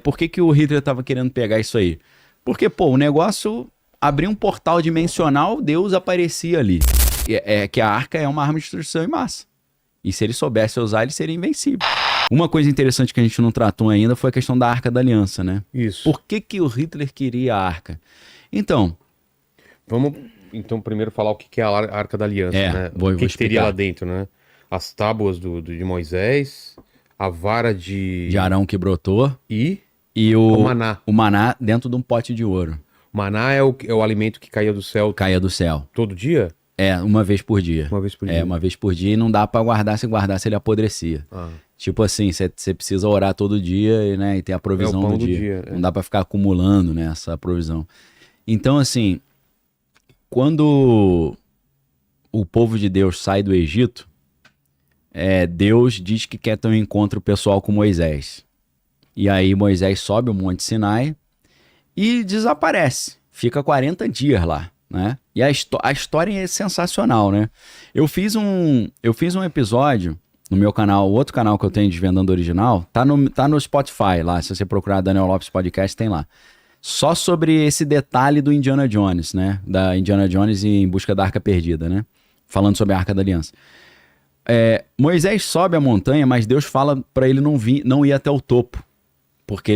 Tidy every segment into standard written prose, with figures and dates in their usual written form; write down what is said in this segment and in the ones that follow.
por que o Hitler estava querendo pegar isso aí? Porque, pô, o negócio abria um portal dimensional, Deus aparecia ali. Que a arca é uma arma de destruição em massa. E se ele soubesse usar, ele seria invencível. Uma coisa interessante que a gente não tratou ainda foi a questão da Arca da Aliança, né? Isso. Por que o Hitler queria a arca? Então... Vamos, então, primeiro falar o que é a Arca da Aliança, né? Vou que teria explicar. lá dentro, né? As tábuas de Moisés, a vara de Arão que brotou e o maná. O maná dentro de um pote de ouro. O maná é o alimento que caía do céu. Caía do céu. Todo dia? Uma vez por dia. Uma vez por dia. Uma vez por dia e não dá pra guardar. Se guardasse, ele apodrecia. Tipo assim, você precisa orar todo dia, né? E ter a provisão o pão do dia. Não dá pra ficar acumulando, né? Essa provisão. Então, assim, quando o povo de Deus sai do Egito, Deus diz que quer ter um encontro pessoal com Moisés. E aí Moisés sobe o Monte Sinai e desaparece. Fica 40 dias lá, né? E a história é sensacional, né? Eu fiz um episódio no meu canal, outro canal que eu tenho, Desvendando Original, tá no Spotify lá, se você procurar Daniel Lopes Podcast, tem lá. Só sobre esse detalhe do Indiana Jones, né? Da Indiana Jones Em Busca da Arca Perdida, né? Falando sobre a Arca da Aliança. Moisés sobe a montanha, mas Deus fala para ele não ir até o topo, porque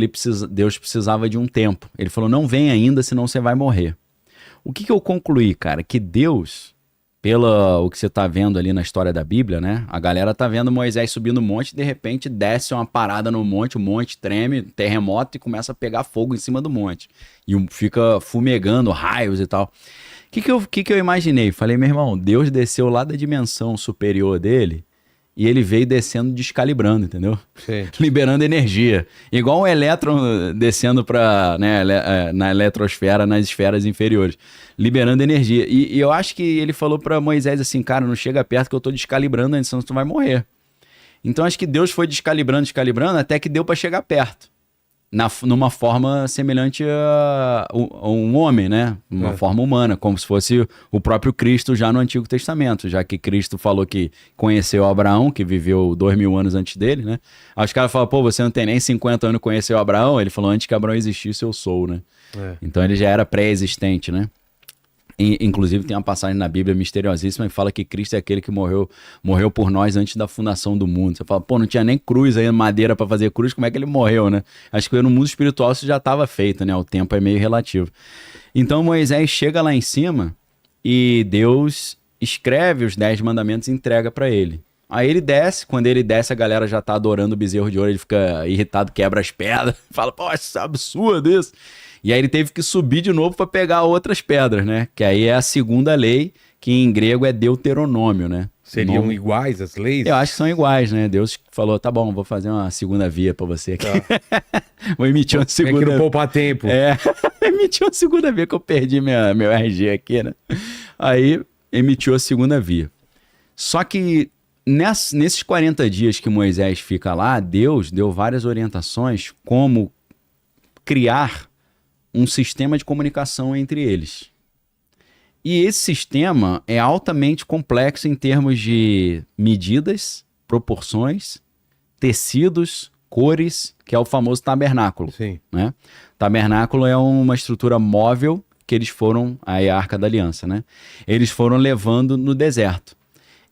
Deus precisava de um tempo. Ele falou, não vem ainda, senão você vai morrer. O que eu concluí, cara? Que Deus, o que você tá vendo ali na história da Bíblia, né? A galera tá vendo Moisés subindo o monte, de repente desce uma parada no monte, o monte treme, terremoto e começa a pegar fogo em cima do monte. E fica fumegando raios e tal. O que eu imaginei? Falei, meu irmão, Deus desceu lá da dimensão superior dele e ele veio descendo descalibrando, entendeu? Sim. Liberando energia. Igual um elétron descendo na eletrosfera, nas esferas inferiores. Liberando energia. E eu acho que ele falou para Moisés assim, cara, não chega perto que eu tô descalibrando antes, senão tu vai morrer. Então acho que Deus foi descalibrando até que deu para chegar perto. Numa forma semelhante a um homem, né? Uma forma humana, como se fosse o próprio Cristo já no Antigo Testamento, já que Cristo falou que conheceu Abraão, que viveu 2000 anos antes dele, né? Aí os caras falam, pô, você não tem nem 50 anos e conheceu Abraão? Ele falou, antes que Abraão existisse, eu sou, né? Então ele já era pré-existente, né? Inclusive tem uma passagem na Bíblia misteriosíssima que fala que Cristo é aquele que morreu por nós antes da fundação do mundo. Você fala, pô, não tinha nem cruz aí, madeira para fazer cruz, como é que ele morreu, né? Acho que no mundo espiritual isso já estava feito, né? O tempo é meio relativo. Então Moisés chega lá em cima e Deus escreve os 10 mandamentos e entrega para ele. Aí ele desce, quando ele desce a galera já tá adorando o bezerro de ouro, ele fica irritado, quebra as pedras, fala, pô, isso é absurdo isso. E aí ele teve que subir de novo para pegar outras pedras, né? Que aí é a segunda lei, que em grego é Deuteronômio, né? Seriam iguais as leis? Eu acho que são iguais, né? Deus falou, tá bom, vou fazer uma segunda via para você aqui. Tá. Vou emitir uma segunda... É que não poupar tempo. Emitiu uma segunda via que eu perdi meu RG aqui, né? Aí emitiu a segunda via. Só que nesses 40 dias que Moisés fica lá, Deus deu várias orientações como criar um sistema de comunicação entre eles. E esse sistema é altamente complexo em termos de medidas, proporções, tecidos, cores, que é o famoso tabernáculo. Sim. Né? Tabernáculo é uma estrutura móvel que eles foram, aí a Arca da Aliança, né? Eles foram levando no deserto.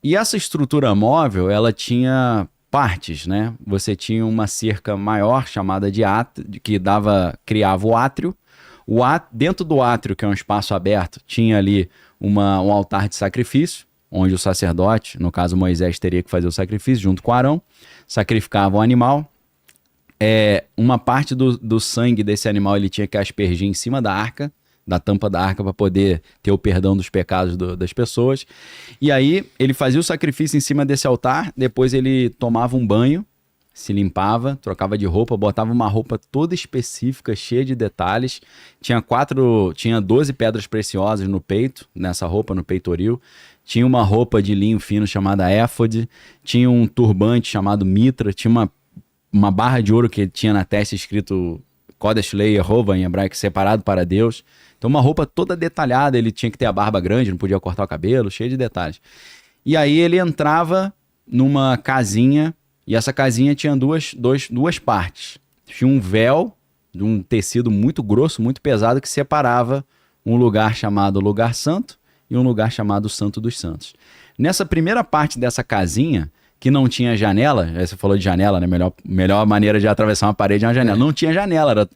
E essa estrutura móvel, ela tinha partes, né? Você tinha uma cerca maior chamada de átrio, que criava o átrio. Dentro do átrio, que é um espaço aberto, tinha ali um altar de sacrifício, onde o sacerdote, no caso Moisés, teria que fazer o sacrifício junto com Arão, sacrificava o animal. Uma parte do sangue desse animal ele tinha que aspergir em cima da arca, da tampa da arca, para poder ter o perdão dos pecados das pessoas. E aí ele fazia o sacrifício em cima desse altar, depois ele tomava um banho, se limpava, trocava de roupa, botava uma roupa toda específica, cheia de detalhes. Tinha 12 pedras preciosas no peito, nessa roupa, no peitoril. Tinha uma roupa de linho fino chamada éfode. Tinha um turbante chamado mitra. Tinha uma barra de ouro que tinha na testa escrito Kodesh Yehovah, em hebraico, separado para Deus. Então uma roupa toda detalhada, ele tinha que ter a barba grande, não podia cortar o cabelo, cheio de detalhes. E aí ele entrava numa casinha, e essa casinha tinha duas partes. tinha um véu de um tecido muito grosso, muito pesado, que separava um lugar chamado Lugar Santo e um lugar chamado Santo dos Santos. Nessa primeira parte dessa casinha, que não tinha janela, aí você falou de janela, né? Melhor maneira de atravessar uma parede é uma janela. Não tinha janela, era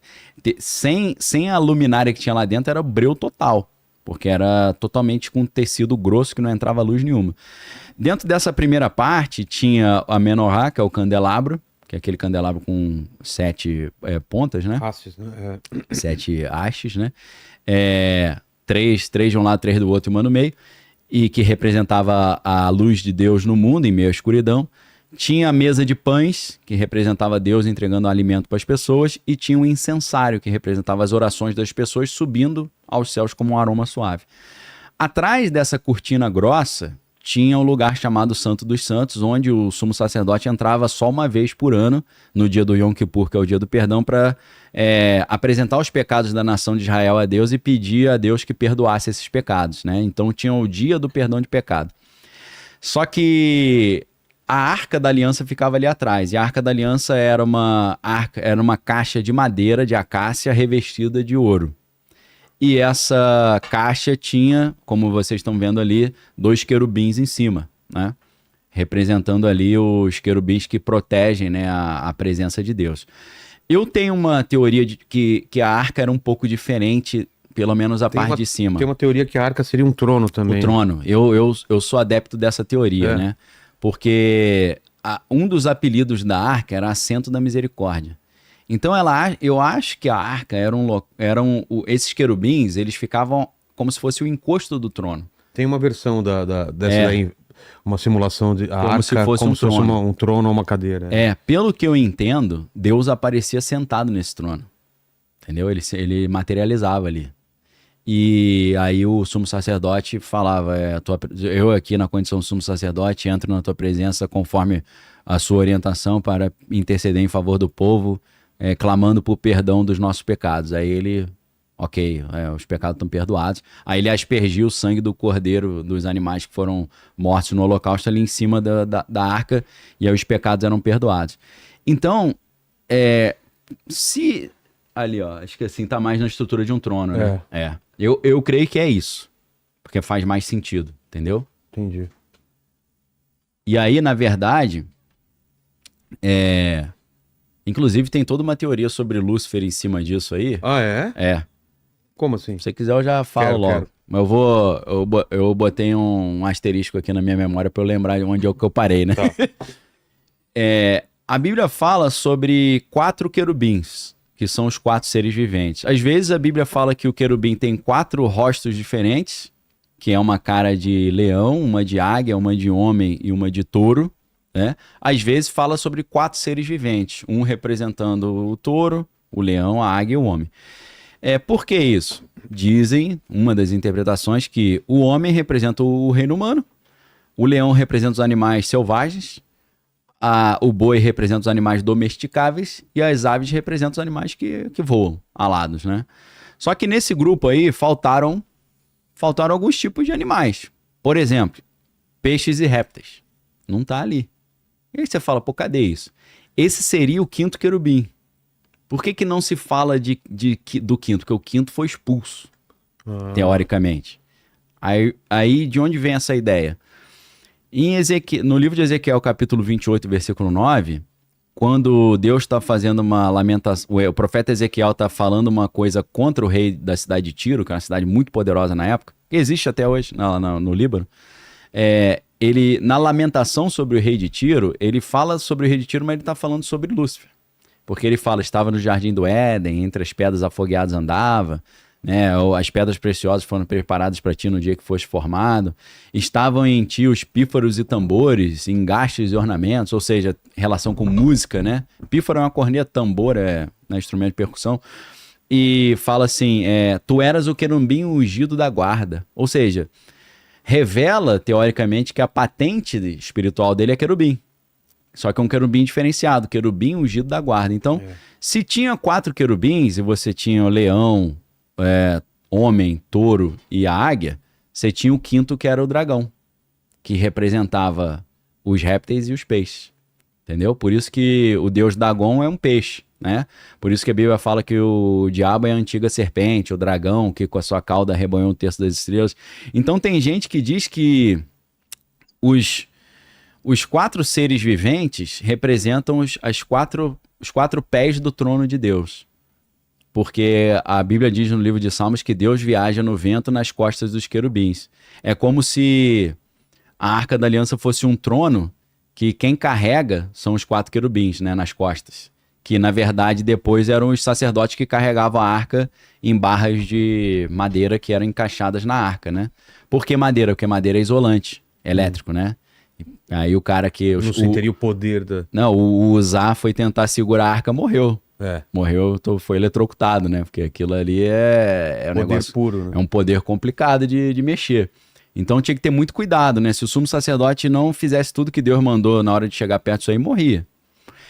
sem a luminária que tinha lá dentro, era breu total, porque era totalmente com tecido grosso que não entrava luz nenhuma. Dentro dessa primeira parte tinha a menorá, que é o candelabro, que é aquele candelabro com 7 pontas, né? Hastes, né? 7 hastes, né? Três de um lado, 3 do outro e uma no meio, e que representava a luz de Deus no mundo, em meio à escuridão. Tinha a mesa de pães, que representava Deus entregando alimento para as pessoas, e tinha o incensário, que representava as orações das pessoas subindo aos céus como um aroma suave. Atrás dessa cortina grossa, tinha um lugar chamado Santo dos Santos, onde o sumo sacerdote entrava só uma vez por ano, no dia do Yom Kippur, que é o dia do perdão, para apresentar os pecados da nação de Israel a Deus e pedir a Deus que perdoasse esses pecados, né? Então tinha o dia do perdão de pecado. Só que a Arca da Aliança ficava ali atrás, e a Arca da Aliança era uma caixa de madeira de acácia revestida de ouro. E essa caixa tinha, como vocês estão vendo ali, 2 querubins em cima, né? Representando ali os querubins que protegem, né, a presença de Deus. Eu tenho uma teoria de que a arca era um pouco diferente, pelo menos a parte de cima. Tem uma teoria que a arca seria um trono também. O trono. Eu sou adepto dessa teoria, né? Porque um dos apelidos da arca era Assento da Misericórdia. Então eu acho que a arca esses querubins, eles ficavam como se fosse o encosto do trono. Tem uma versão dessa daí, uma simulação de como arca, se fosse um trono ou uma cadeira. Pelo que eu entendo, Deus aparecia sentado nesse trono. Entendeu? Ele materializava ali. E aí o sumo sacerdote falava, eu aqui na condição de sumo sacerdote entro na tua presença conforme a sua orientação para interceder em favor do povo, clamando por perdão dos nossos pecados. Aí ele, os pecados estão perdoados. Aí ele aspergiu o sangue do cordeiro, dos animais que foram mortos no holocausto ali em cima da arca, e aí os pecados eram perdoados. Então, se... Ali, ó, acho que assim tá mais na estrutura de um trono, né? Eu creio que é isso, porque faz mais sentido, entendeu? Entendi. E aí, na verdade, inclusive tem toda uma teoria sobre Lúcifer em cima disso aí. Ah, é? É. Como assim? Se você quiser eu já falo logo. Quero. Mas eu botei um asterisco aqui na minha memória para eu lembrar de onde é que eu parei, né? Tá. A Bíblia fala sobre 4 querubins, que são os 4 seres viventes. Às vezes a Bíblia fala que o querubim tem 4 rostos diferentes, que é uma cara de leão, uma de águia, uma de homem e uma de touro, né? Às vezes fala sobre 4 seres viventes, um representando o touro, o leão, a águia e o homem. Por que isso? Dizem, uma das interpretações, que o homem representa o reino humano, o leão representa os animais selvagens, o boi representa os animais domesticáveis e as aves representam os animais que voam, alados, né? Só que nesse grupo aí faltaram alguns tipos de animais. Por exemplo, peixes e répteis. Não tá ali. E aí você fala, pô, cadê isso? Esse seria o 5º querubim. Por que não se fala do 5º? Porque o 5º foi expulso, teoricamente. Aí de onde vem essa ideia? No livro de Ezequiel, capítulo 28, versículo 9, quando Deus está fazendo uma lamentação, o profeta Ezequiel está falando uma coisa contra o rei da cidade de Tiro, que é uma cidade muito poderosa na época, que existe até hoje no Líbano. Ele, na lamentação sobre o rei de Tiro, ele fala sobre o rei de Tiro, mas ele está falando sobre Lúcifer. Porque ele fala, estava no jardim do Éden, entre as pedras afogueadas andava, né? As pedras preciosas foram preparadas para ti no dia que foste formado. Estavam em ti os pífaros e tambores, engastes e ornamentos, ou seja, relação com música, né? Pífaro é uma corneta, tambor instrumento de percussão. E fala assim, tu eras o querubim ungido da guarda. Ou seja, revela, teoricamente, que a patente espiritual dele é querubim. Só que é um querubim diferenciado, querubim ungido da guarda. Então, se tinha 4 querubins e você tinha o leão, homem, touro e a águia, você tinha o 5º, que era o dragão, que representava os répteis e os peixes. Entendeu? Por isso que o deus Dagon é um peixe, né? Por isso que a Bíblia fala que o diabo é a antiga serpente, o dragão, que com a sua cauda arrebanhou um terço das estrelas. Então tem gente que diz que os 4 seres viventes representam os quatro pés do trono de Deus. Porque a Bíblia diz no livro de Salmos que Deus viaja no vento nas costas dos querubins. É como se a Arca da Aliança fosse um trono que quem carrega são os 4 querubins, né, nas costas. Que, na verdade, depois eram os sacerdotes que carregavam a arca em barras de madeira que eram encaixadas na arca, né? Por que madeira? Porque madeira é isolante, elétrico, né? Aí o cara que... Não sentiria o poder da... Não, o Uzá foi tentar segurar a arca, morreu. Morreu, foi eletrocutado, né? Porque aquilo ali é um poder negócio puro, né? É um poder complicado de mexer. Então tinha que ter muito cuidado, né? Se o sumo sacerdote não fizesse tudo que Deus mandou na hora de chegar perto disso aí, morria.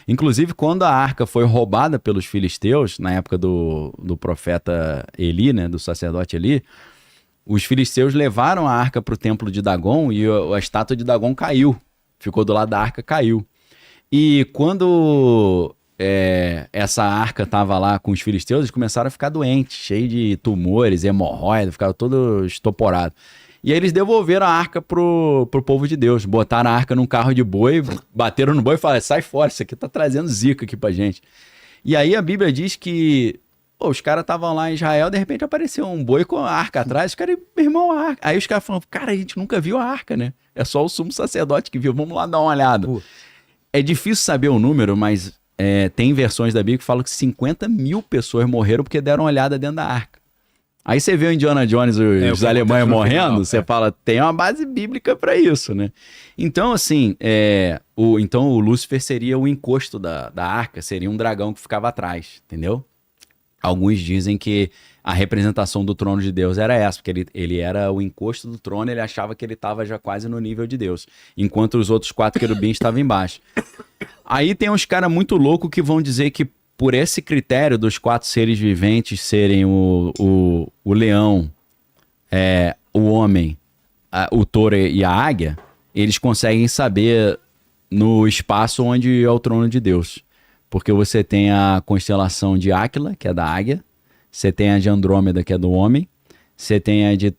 Inclusive, quando a arca foi roubada pelos filisteus, na época do profeta Eli, né? Do sacerdote Eli, os filisteus levaram a arca para o templo de Dagon e a estátua de Dagon caiu. Ficou do lado da arca, caiu. E quando... essa arca estava lá com os filisteus, eles começaram a ficar doentes, cheio de tumores, hemorroidas, ficaram todos estoporados. E aí eles devolveram a arca pro povo de Deus, botaram a arca num carro de boi, bateram no boi e falaram, sai fora, isso aqui tá trazendo zica aqui pra gente. E aí a Bíblia diz que os caras estavam lá em Israel, de repente apareceu um boi com a arca atrás, os caras, meu irmão, a arca. Aí os caras falaram, cara, a gente nunca viu a arca, né? É só o sumo sacerdote que viu, vamos lá dar uma olhada. É difícil saber o número, mas... tem versões da Bíblia que falam que 50 mil pessoas morreram porque deram uma olhada dentro da arca. Aí você vê o Indiana Jones, os alemães morrendo, você fala, tem uma base bíblica para isso, né? Então, assim, então o Lúcifer seria o encosto da arca, seria um dragão que ficava atrás, entendeu? Alguns dizem que a representação do trono de Deus era essa, porque ele era o encosto do trono, ele achava que ele estava já quase no nível de Deus, enquanto os outros 4 querubins estavam embaixo. Aí tem uns caras muito loucos que vão dizer que por esse critério dos 4 seres viventes serem o leão, o homem, o touro e a águia, eles conseguem saber no espaço onde é o trono de Deus. Porque você tem a constelação de Áquila, que é da águia, você tem a de Andrômeda, que é do homem, você tem a de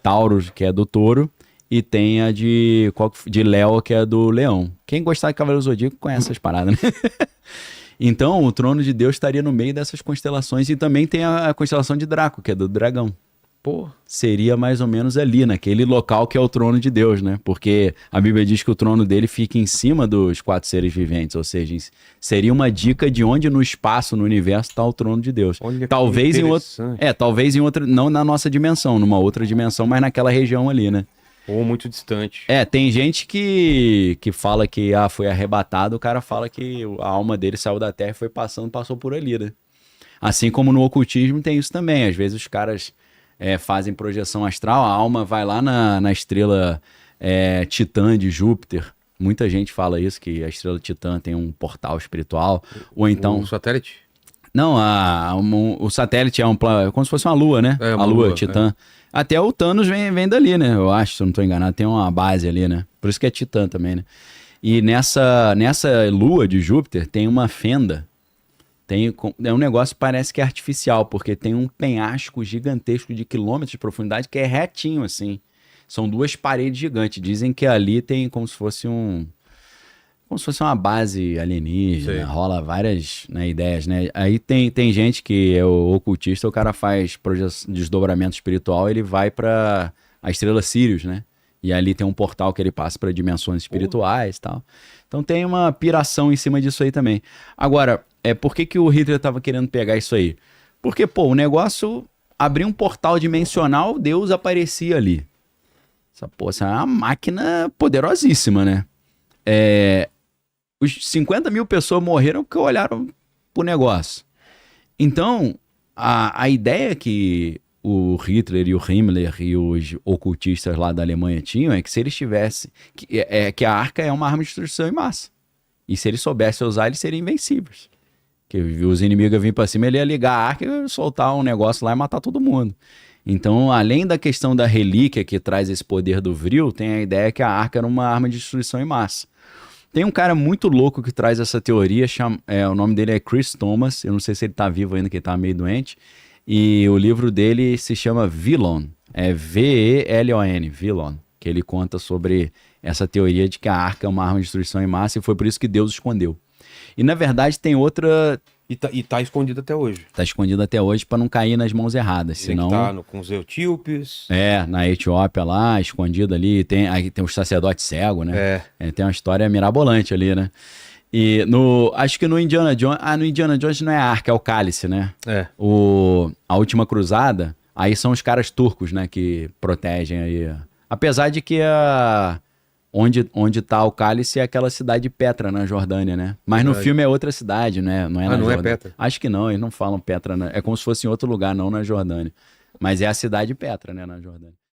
Taurus, que é do touro, e tem a de Léo, que é do leão. Quem gostar de Cavaleiro Zodíaco conhece essas paradas, né? Então, o trono de Deus estaria no meio dessas constelações, e também tem a constelação de Draco, que é do dragão. Pô, seria mais ou menos ali, naquele local que é o trono de Deus, né? Porque a Bíblia diz que o trono dele fica em cima dos 4 seres viventes, ou seja, seria uma dica de onde no espaço, no universo, está o trono de Deus. Olha, talvez em outro, talvez em outra, não na nossa dimensão, numa outra dimensão, mas naquela região ali, né? Ou muito distante. Tem gente que fala que foi arrebatado, o cara fala que a alma dele saiu da terra e passou por ali, né? Assim como no ocultismo tem isso também. Às vezes os caras fazem projeção astral, a alma vai lá na estrela Titã de Júpiter. Muita gente fala isso, que a estrela Titã tem um portal espiritual. Ou então... O satélite? Não, o satélite é como se fosse uma lua, né? A lua, Titã. Até o Thanos vem dali, né? Eu acho, se eu não tô enganado. Tem uma base ali, né? Por isso que é Titã também, né? E nessa lua de Júpiter tem uma fenda. É um negócio que parece que é artificial, porque tem um penhasco gigantesco de quilômetros de profundidade que é retinho, assim. São 2 paredes gigantes. Dizem que ali tem como se fosse uma base alienígena, rola várias ideias, né? Aí tem gente que é o ocultista, o cara faz desdobramento espiritual, ele vai para a estrela Sirius, né? E ali tem um portal que ele passa para dimensões espirituais e tal. Então tem uma piração em cima disso aí também. Agora, por que o Hitler tava querendo pegar isso aí? Porque, o negócio abria um portal dimensional, Deus aparecia ali. Essa é uma máquina poderosíssima, né? Os 50 mil pessoas morreram porque olharam pro negócio. Então, a ideia que o Hitler e o Himmler e os ocultistas lá da Alemanha tinham é que se eles tivessem... que a arca é uma arma de destruição em massa. E se eles soubessem usar, eles seriam invencíveis. Que os inimigos vinham pra cima, ele ia ligar a arca e soltar um negócio lá e matar todo mundo. Então, além da questão da relíquia que traz esse poder do vril, tem a ideia que a arca era uma arma de destruição em massa. Tem um cara muito louco que traz essa teoria, o nome dele é Chris Thomas, eu não sei se ele tá vivo ainda, que ele tá meio doente, e o livro dele se chama Villon, é V-E-L-O-N, Villon, que ele conta sobre essa teoria de que a arca é uma arma de destruição em massa e foi por isso que Deus escondeu. E na verdade tem outra... E tá escondido até hoje. Tá escondido até hoje para não cair nas mãos erradas, senão... Com os etíopes. Na Etiópia lá, escondido ali, aí tem os sacerdotes cegos, né? Tem uma história mirabolante ali, né? E acho que no Indiana Jones... no Indiana Jones não é a arca, é o cálice, né? A Última Cruzada, aí são os caras turcos, né, que protegem aí. Apesar de que onde tá o cálice é aquela cidade de Petra, na Jordânia, né? Mas no filme é outra cidade, né? Não é na Jordânia. É Petra? Acho que não, eles não falam Petra. É como se fosse em outro lugar, não na Jordânia. Mas é a cidade de Petra, né, na Jordânia.